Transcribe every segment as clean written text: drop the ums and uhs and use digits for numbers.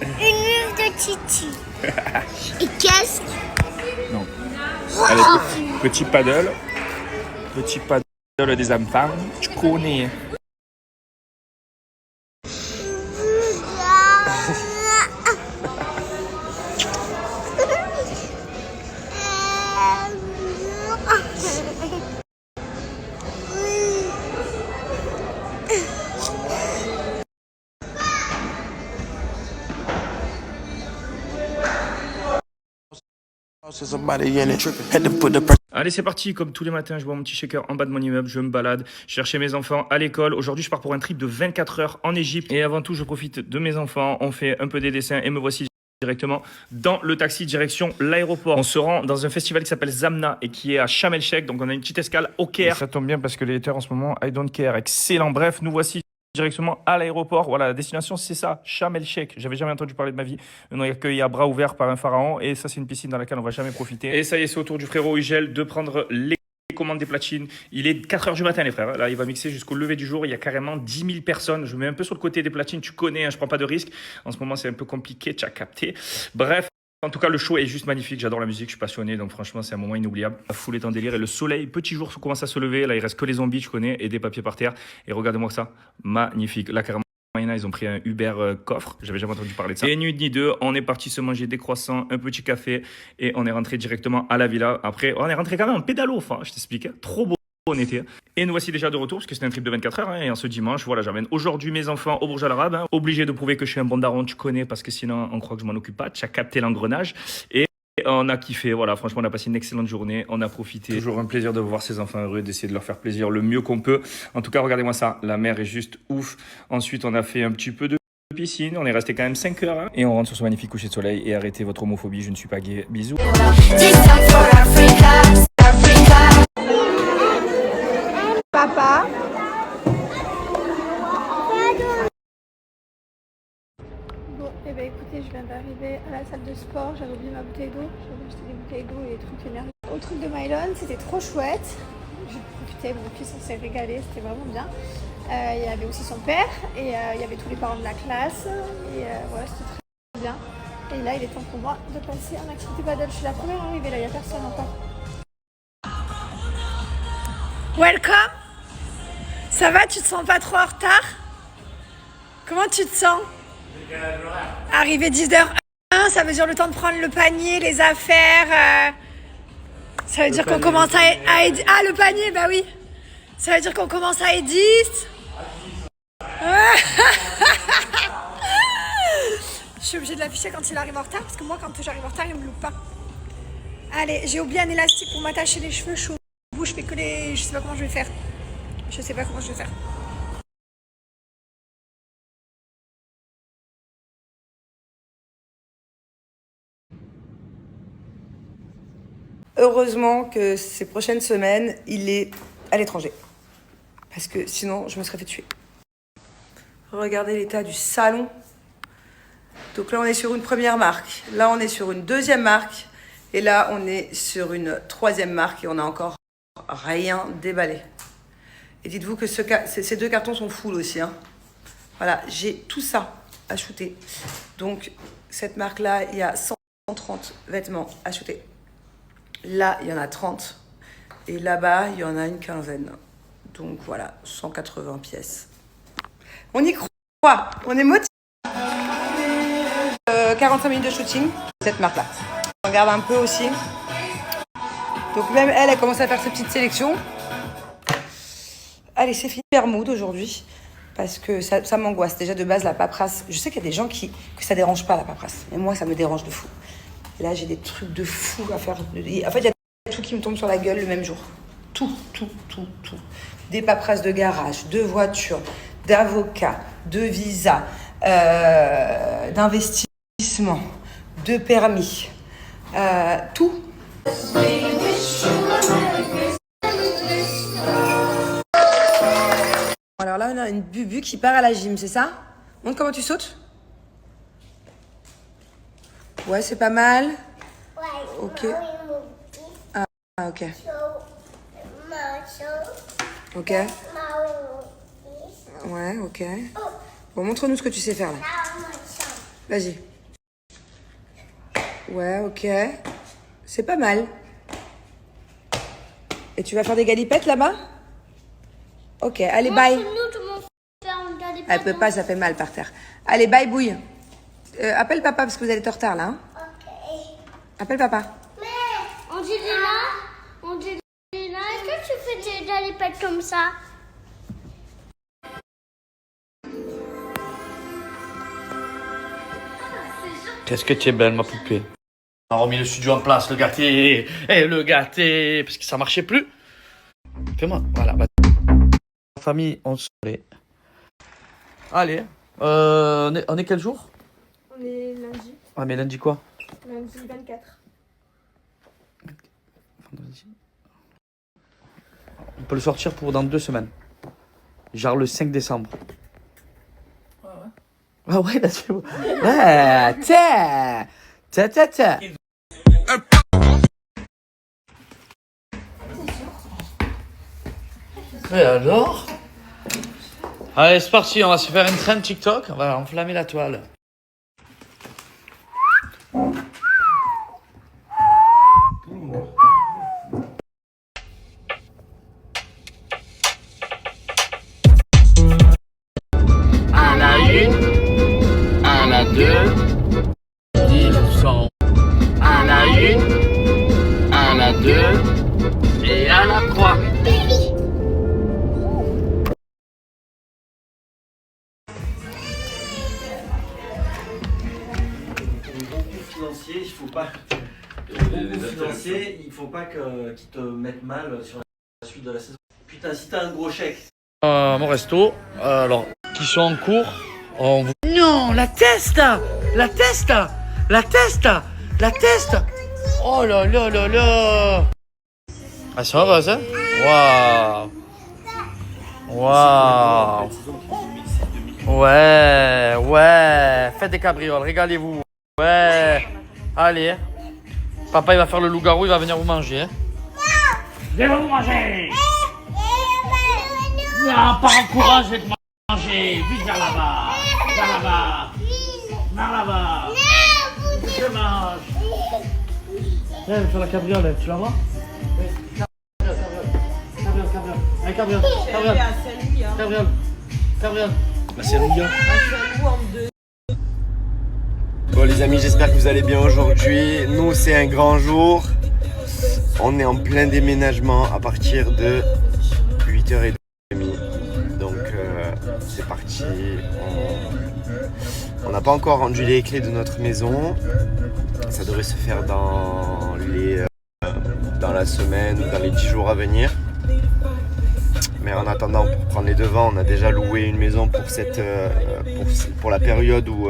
Une mule de Titi. Et qu'est-ce Non. Allez, petit paddle. Petit paddle des enfants. Tu connais. Allez, c'est parti. Comme tous les matins, je bois mon petit shaker en bas de mon immeuble, je me balade, je cherche mes enfants à l'école. Aujourd'hui, je pars pour un trip de 24 heures en Égypte. Et avant tout, je profite de mes enfants. On fait un peu des dessins et me voici directement dans le taxi direction l'aéroport. On se rend dans un festival qui s'appelle Zamna et qui est à Sharm el-Sheikh. Donc, on a une petite escale au Caire. Et ça tombe bien parce que les haters en ce moment, I don't care. Excellent. Bref, nous voici directement à l'aéroport. Voilà, la destination, c'est ça, Sharm el-Sheikh. J'avais jamais entendu parler de ma vie. On est accueilli à bras ouverts par un pharaon. Et ça, c'est une piscine dans laquelle on va jamais profiter. Et ça y est, c'est au tour du frérot Ugel de prendre les commandes des platines. Il est 4h du matin, les frères. Là, il va mixer jusqu'au lever du jour. Il y a carrément 10 000 personnes. Je me mets un peu sur le côté des platines. Tu connais, hein, je prends pas de risque. En ce moment, c'est un peu compliqué. Tu as capté. Bref. En tout cas, le show est juste magnifique. J'adore la musique, je suis passionné. Donc, franchement, c'est un moment inoubliable. La foule est en délire. Et le soleil, petit jour, commence à se lever. Là, il reste que les zombies, je connais, et des papiers par terre. Et regardez-moi ça. Magnifique. Là, carrément, ils ont pris un Uber coffre. J'avais jamais entendu parler de ça. Et nuit ni deux, on est parti se manger des croissants, un petit café. Et on est rentré directement à la villa. Après, on est rentré quand même en pédalo. Enfin, je t'explique. Trop beau. On était. Et nous voici déjà de retour parce que c'était un trip de 24 heures. Hein, et en ce dimanche, voilà, j'amène aujourd'hui mes enfants au Burj Al Arab. Hein, obligé de prouver que je suis un bon daron, tu connais, parce que sinon on croit que je m'en occupe pas. Tu as capté l'engrenage. Et on a kiffé, voilà, franchement, on a passé une excellente journée. On a profité. Toujours un plaisir de voir ces enfants heureux, d'essayer de leur faire plaisir le mieux qu'on peut. En tout cas, regardez-moi ça. La mer est juste ouf. Ensuite, on a fait un petit peu de piscine. On est resté quand même 5 heures. Hein, et on rentre sur ce magnifique coucher de soleil. Et arrêtez votre homophobie, je ne suis pas gay. Bisous. Papa. Bon, et ben écoutez, je viens d'arriver à la salle de sport. J'avais oublié ma bouteille d'eau. J'avais acheté des bouteilles d'eau et des trucs énergisants. Au truc de Mylon, c'était trop chouette. J'ai profité, mon fils s'est régalé, c'était vraiment bien. Il y avait aussi son père et il y avait tous les parents de la classe. Et voilà, c'était très bien. Et là, il est temps pour moi de passer en activité paddle. Je suis la première arrivée, là, il n'y a personne encore. Welcome! Ça va, tu te sens pas trop en retard? Comment tu te sens? Arrivé 10h01, ça veut dire le temps de prendre le panier, les affaires. Ça veut dire qu'on commence à Ah, le panier, bah oui. Ça veut dire qu'on commence à Edis. Je suis obligée de l'afficher quand il arrive en retard, parce que moi, quand j'arrive en retard, il me loupe pas. Allez, j'ai oublié un élastique pour m'attacher les cheveux. Je suis au bout, je fais que les... Je sais pas comment je vais faire. Je sais pas comment je vais faire. Heureusement que ces prochaines semaines, il est à l'étranger. Parce que sinon, je me serais fait tuer. Regardez l'état du salon. Donc là, on est sur une première marque. Là, on est sur une deuxième marque. Et là, on est sur une troisième marque et on n'a encore rien déballé. Et dites-vous que ces deux cartons sont full aussi. Hein. Voilà, j'ai tout ça à shooter. Donc, cette marque-là, il y a 130 vêtements à shooter. Là, il y en a 30. Et là-bas, il y en a une quinzaine. Donc voilà, 180 pièces. On y croit, on est motivé. 45 minutes de shooting, cette marque-là. On regarde un peu aussi. Donc même elle commence à faire ses petites sélections. Allez, c'est fini. Super mood aujourd'hui. Parce que ça m'angoisse. Déjà de base, la paperasse. Je sais qu'il y a des gens que ça dérange pas, la paperasse. Mais moi, ça me dérange de fou. Et là, j'ai des trucs de fou à faire. En fait, il y a tout qui me tombe sur la gueule le même jour. Tout. Des paperasses de garage, de voitures, d'avocats, de visas, d'investissement, de permis. Tout. Alors là, on a une bubu qui part à la gym, c'est ça? Montre comment tu sautes. Ouais, c'est pas mal. Ok. Ah, ok. Ok. Ouais, ok. Bon, montre-nous ce que tu sais faire là. Vas-y. Ouais, ok. C'est pas mal. Et tu vas faire des galipettes là-bas? Ok, allez, bye. Elle peut pas, ça fait mal par terre. Allez, bye, Bouille. Appelle papa parce que vous allez être en retard là. Hein. Appelle papa. Angelina, est-ce que tu fais des galipettes comme ça? Qu'est-ce que tu es belle, ma poupée. On a remis le studio en place, le gâté. Et le gâté. Parce que ça marchait plus. Fais-moi. Voilà. Famille, on se... Allez. On est quel jour? On est lundi. Ah, mais lundi quoi? Lundi 24. Vendredi. On peut le sortir pour dans 2 semaines. Genre le 5 décembre. Ah ouais, là tu vois. Ouais, tiens. Tiens. Et alors? Allez, c'est parti, on va se faire une traîne TikTok. On va enflammer la toile. À la 1, à la 2, 10%. À la 1, à la 2 et à la 3. Financier, il faut pas. Financier, il faut pas qu'ils te mettent mal sur la suite de la saison. Putain, si t'as un gros chèque. Mon resto, alors, qui sont en cours. Non, la testa. Oh là là là là. Ah, ça va, ça? Waouh. Ouais. Faites des cabrioles, régalez-vous. Ouais. Allez. Papa, il va faire le loup-garou, il va venir vous manger. Hein. Viens vous manger. Non, pas encourager de manger. Vite vers là-bas. Vers là-bas. Je mange. Viens faire la cabriole, tu la vois? Cabriole. Bah, c'est Louga. Bon les amis, j'espère que vous allez bien aujourd'hui. Nous, c'est un grand jour. On est en plein déménagement à partir de 8h30. Donc c'est parti. On n'a pas encore rendu les clés de notre maison. Ça devrait se faire dans la semaine ou dans les 10 jours à venir. Mais en attendant, pour prendre les devants, on a déjà loué une maison pour la période où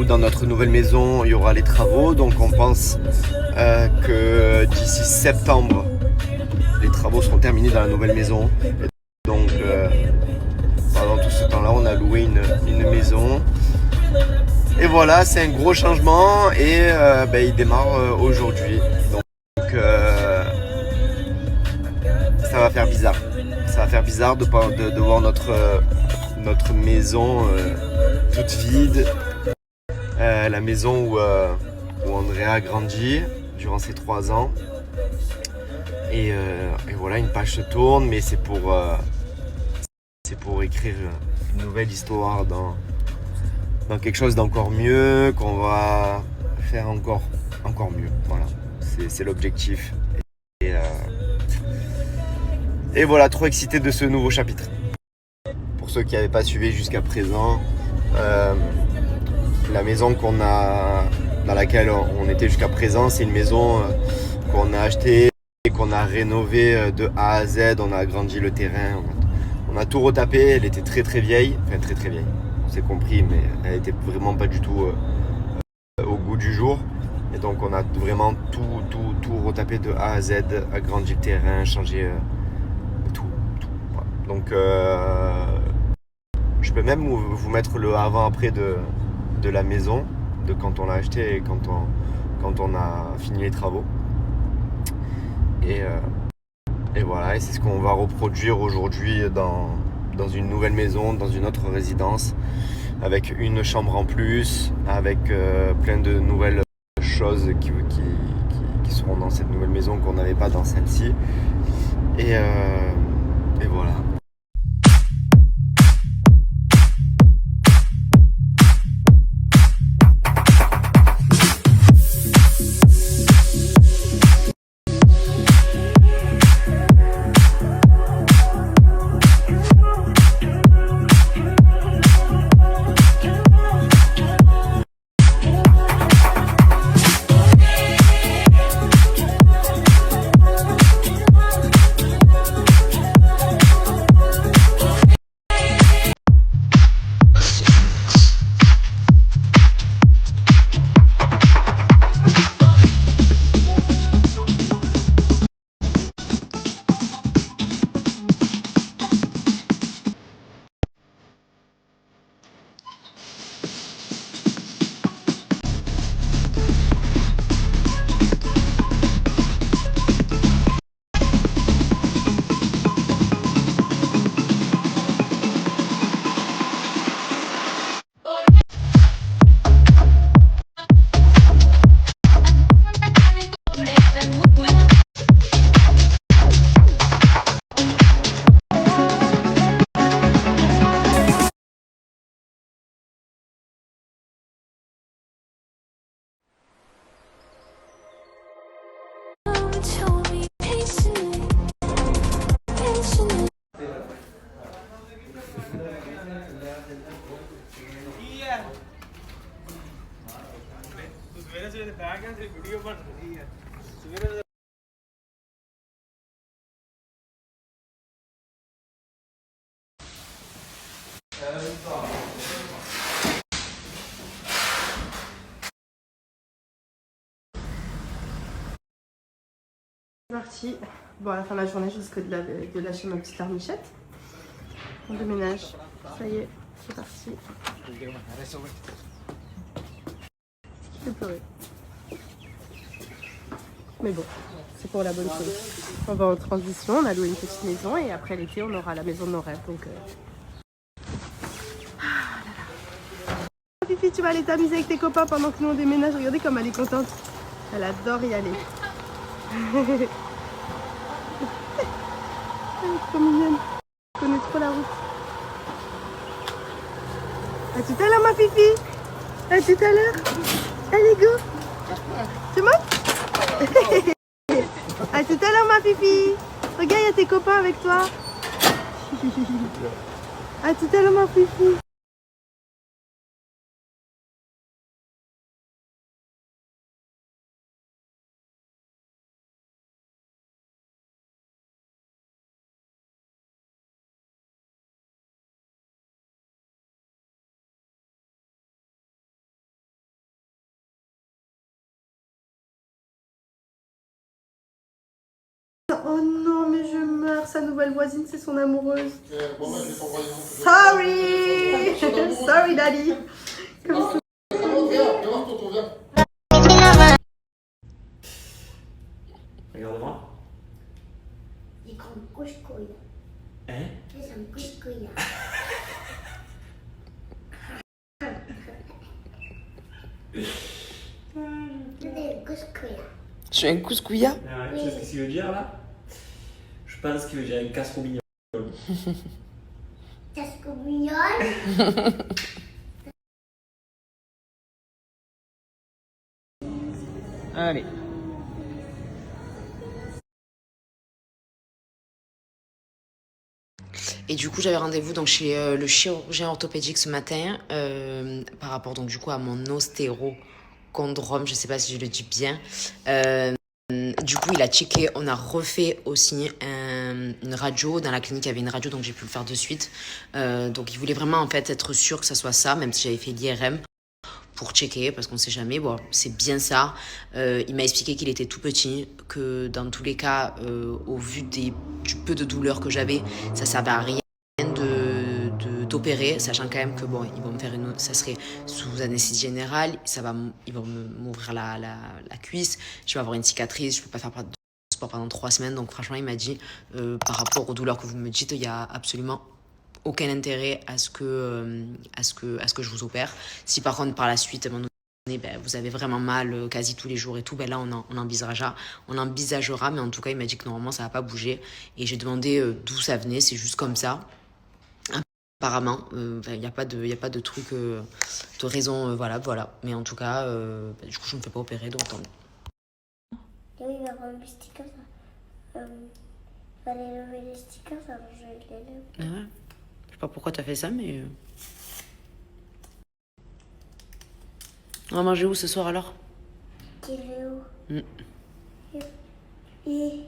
dans notre nouvelle maison il y aura les travaux. Donc on pense que d'ici septembre les travaux seront terminés dans la nouvelle maison. Et donc pendant tout ce temps là on a loué une maison. Et voilà, c'est un gros changement et il démarre aujourd'hui. Donc ça va faire bizarre. Ça va faire bizarre de voir notre maison toute vide. La maison où Andrea a grandi durant ses 3 ans. Et voilà, une page se tourne, mais c'est pour écrire une nouvelle histoire dans quelque chose d'encore mieux, qu'on va faire encore mieux. Voilà, c'est l'objectif. Et voilà, trop excité de ce nouveau chapitre. Pour ceux qui n'avaient pas suivi jusqu'à présent, la maison dans laquelle on était jusqu'à présent, c'est une maison qu'on a achetée, qu'on a rénovée de A à Z. On a agrandi le terrain, on a tout retapé. Elle était très très vieille, enfin très très vieille, on s'est compris, mais elle était vraiment pas du tout au goût du jour. Et donc on a vraiment tout retapé de A à Z, agrandi le terrain, changé tout. Voilà. Donc je peux même vous mettre le avant-après de la maison, de quand on l'a acheté et quand on a fini les travaux. Et voilà, et c'est ce qu'on va reproduire aujourd'hui dans une nouvelle maison, dans une autre résidence. avec une chambre en plus, avec plein de nouvelles choses qui seront dans cette nouvelle maison qu'on n'avait pas dans celle-ci. Et voilà. Parti. Bon, à la fin de la journée, je risque de lâcher ma petite armichette. On déménage. Ça y est, c'est parti. Je vais pleurer. Mais bon, c'est pour la bonne cause. On va en transition, on a loué une petite maison et après l'été, on aura la maison de nos rêves. Donc, Ah là là. Fifi, tu vas aller t'amuser avec tes copains pendant que nous on déménage. Regardez comme elle est contente. Elle adore y aller. Elle est trop mignonne. Elle connaît trop la route. À tout à l'heure, ma Fifi. À tout à l'heure. Allez, go. C'est moi. À tout à l'heure, ma Fifi. Regarde, il y a tes copains avec toi. À tout à l'heure, ma Fifi. Oh non, mais je meurs. Sa nouvelle voisine, c'est son amoureuse. Sorry. Sorry, daddy. Comme ça. Regarde-moi. C'est comme couche-couille. Hein? C'est un couche-couille. C'est un couche-couille. Je suis un couscouilla. Ah ouais, tu sais ce qu'il veut dire là? Je pense qu'il veut dire une casserole mignonne. Casserole mignonne. Allez. Et du coup, j'avais rendez-vous donc chez le chirurgien orthopédique ce matin par rapport donc du coup à mon ostéochondrome, je sais pas si je le dis bien. Du coup, il a checké, on a refait aussi une radio. Dans la clinique, il y avait une radio, donc j'ai pu le faire de suite. Donc, il voulait vraiment en fait être sûr que ça soit ça, même si j'avais fait l'IRM pour checker, parce qu'on sait jamais. Bon, c'est bien ça. Il m'a expliqué qu'il était tout petit, que dans tous les cas, au vu du peu de douleur que j'avais, ça servait à rien d'opérer, sachant quand même que bon, ils vont me faire ça serait sous anesthésie générale, ils vont m'ouvrir la cuisse, je vais avoir une cicatrice, je peux pas faire de sport pendant 3 semaines, donc franchement il m'a dit par rapport aux douleurs que vous me dites, il y a absolument aucun intérêt à ce que je vous opère. Si par contre par la suite, à un moment donné, ben, vous avez vraiment mal quasi tous les jours et tout, ben là on envisagera, mais en tout cas il m'a dit que normalement ça va pas bouger. Et j'ai demandé d'où ça venait, c'est juste comme ça. Apparemment, il n'y a pas de truc de raison voilà. Mais en tout cas, du coup je me fais pas opérer, donc tant mieux. Oui, il va avoir un sticker, ça. Il fallait lever les stickers, alors je les lève. Ah ouais. Je sais pas pourquoi t'as fait ça, mais... On va manger où ce soir alors? Qui est où? Mm. Et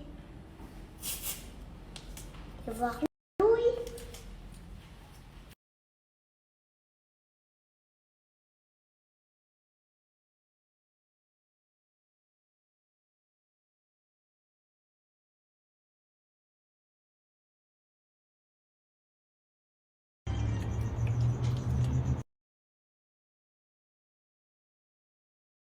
voir